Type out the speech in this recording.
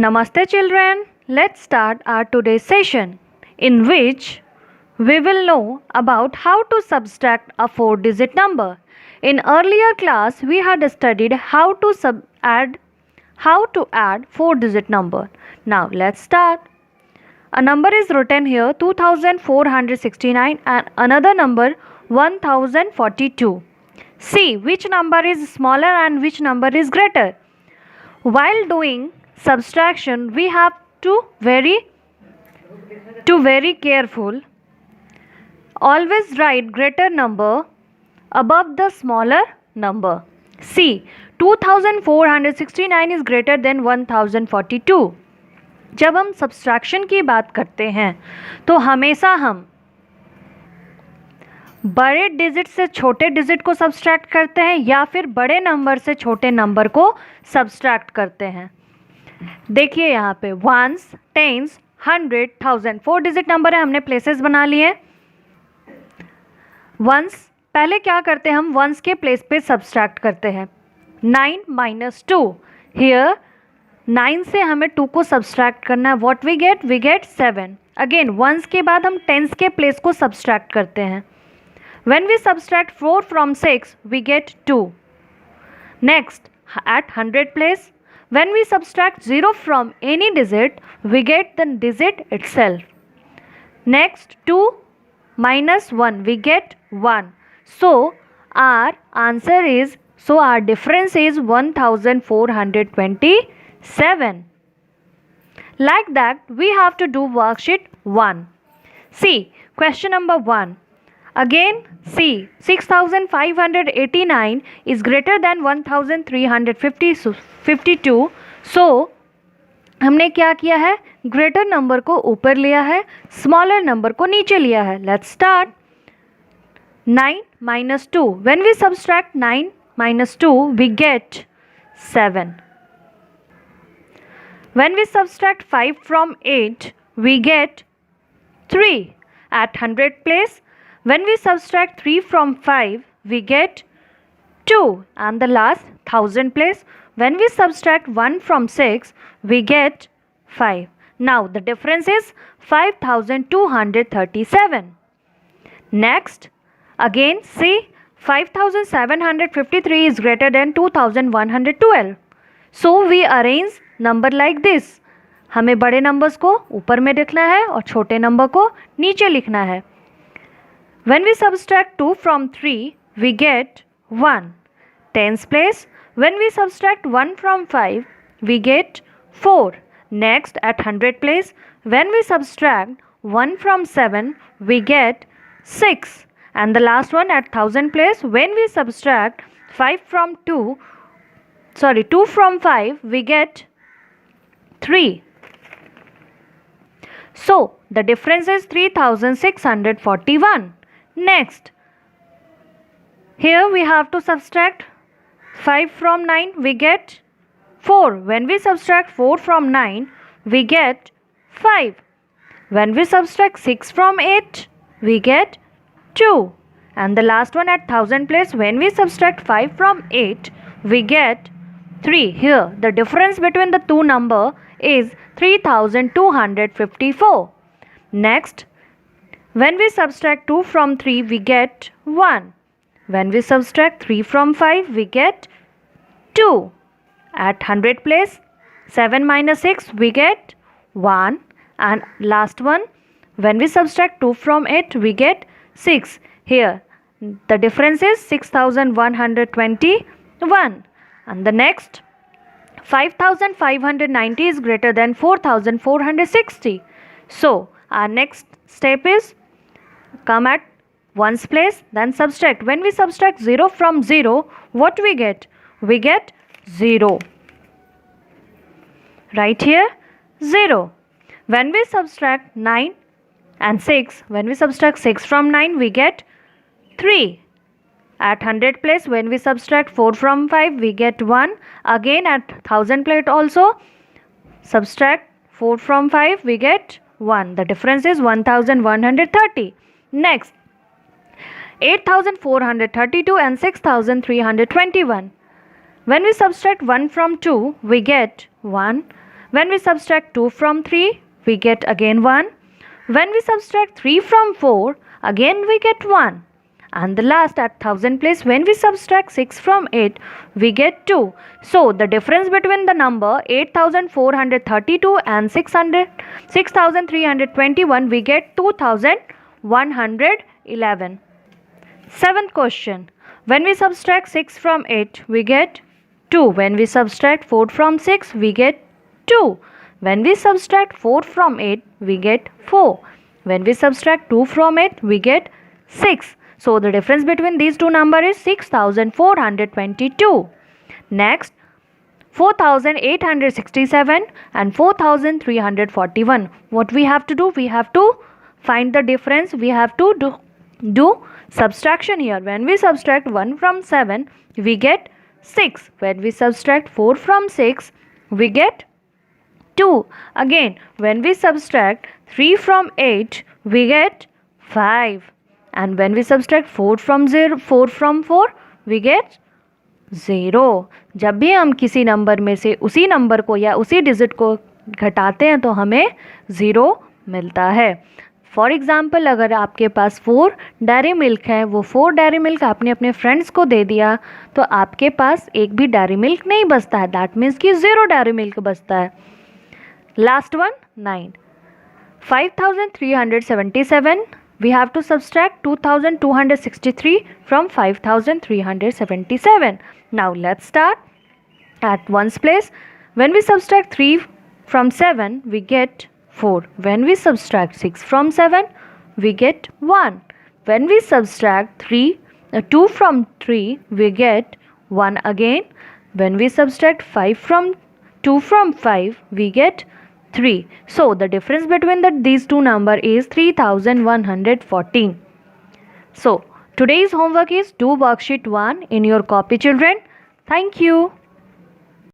Namaste children, let's start our today's session in which we will know about how to subtract a 4-digit number. In earlier class we had studied how to add 4-digit number. Now let's start. A number is written here 2469 and another number 1042. See which number is smaller and which number is greater. While doing subtraction we have to very careful. Always write greater number above the smaller number. See 2469 is greater than 1042. जब हम subtraction की बात करते हैं तो हमेशा हम बड़े डिजिट से छोटे डिजिट को सब्सट्रैक्ट करते हैं या फिर बड़े नंबर से छोटे नंबर को सब्सट्रैक्ट करते हैं. देखिए यहाँ पे वंस, टेंस, 100, 1000 4 डिजिट नंबर है. हमने प्लेसेस बना लिए. वंस पहले क्या करते हैं, हम वंस के प्लेस पे सब्सट्रैक्ट करते हैं. 9 - 2. हियर 9 से हमें 2 को सब्सट्रैक्ट करना है. What we get 7. Again once के बाद हम टेंस के प्लेस को सब्सट्रैक्ट करते हैं. When we subtract 4 from 6, we get 2. Next, at 100 place, when we subtract 0 from any digit, we get the digit itself. Next, 2 minus 1, we get 1. So, our difference is 1427. Like that, we have to do worksheet 1. See, question number 1. Again, see 6589 is greater than 1352. So, हमने क्या किया है, greater number को ऊपर लिया है, smaller number को नीचे लिया है. Let's start. 9 - 2. When we subtract 9 - 2, we get 7. When we subtract 5 from 8, we get 3. At 100 place, when we subtract 3 from 5, we get 2. And the last 1000 place, when we subtract 1 from 6, we get 5. Now the difference is 5237. Next, again see 5753 is greater than 2112. So we arrange number like this. हमें बड़े numbers को ऊपर में लिखना है और छोटे number को नीचे लिखना है. When we subtract 2 from 3, we get 1. Tens place, when we subtract 1 from 5, we get 4. Next, at 100 place, when we subtract 1 from 7, we get 6. And the last one at 1000 place, when we subtract 2 from 5, we get 3. So, the difference is 3641. Next, here we have to subtract 5 from 9, we get 4. When we subtract 4 from 9, we get 5. When we subtract 6 from 8, we get 2. And the last one at 1000 place, when we subtract 5 from 8, we get 3. Here, the difference between the two number is 3254. Next, when we subtract 2 from 3, we get 1. When we subtract 3 from 5, we get 2. At 100 place, 7 minus 6, we get 1. And last one, when we subtract 2 from 8, we get 6. Here, the difference is 6121. And the next, 5590 is greater than 4460. So, our next step is come at ones place, then subtract. When we subtract 0 from 0, what we get? We get 0. Right here, 0. When we subtract 9 and 6, when we subtract 6 from 9, we get 3. At 100 place, when we subtract 4 from 5, we get 1. Again at 1000 place also, subtract 4 from 5, we get 1. The difference is 1130. Next, 8432 and 6321. When we subtract 1 from 2, we get 1. When we subtract 2 from 3, we get again 1. When we subtract 3 from 4, again we get 1. And the last at 1000 place, when we subtract 6 from 8, we get 2. So the difference between the number 8432 and 6321, we get 2111. Seventh question. When we subtract 6 from 8, we get 2. When we subtract 4 from 6, we get 2. When we subtract 4 from 8, we get 4. When we subtract 2 from 8, we get 6. So the difference between these two numbers is 6422. Next, 4867 and 4341. What we have to do? We have to find the difference. We have to do subtraction here. When we subtract 1 from 7, we get 6. When we subtract 4 from 6, we get 2. Again, when we subtract 3 from 8, we get 5. And when we subtract 4 from 4, we get 0. जब भी हम किसी number में से उसी number को या उसी डिजिट को घटाते हैं तो हमें 0 मिलता है. फॉर एग्ज़ाम्पल, अगर आपके पास 4 डेयरी मिल्क है, वो 4 डेयरी मिल्क आपने अपने फ्रेंड्स को दे दिया, तो आपके पास एक भी डेयरी मिल्क नहीं बचता है. दैट मीन्स कि 0 डेयरी मिल्क बचता है. Last one 9. 5377, we have to subtract 2263 from 5377. Now let's start at ones place. When we subtract 3 from 7, we get 4. When we subtract 6 from 7, we get 1. When we subtract 2 from 3, we get 1 again. When we subtract 2 from 5, we get 3. So the difference between these two numbers is 3114. So today's homework is do worksheet 1 in your copy, children. Thank you.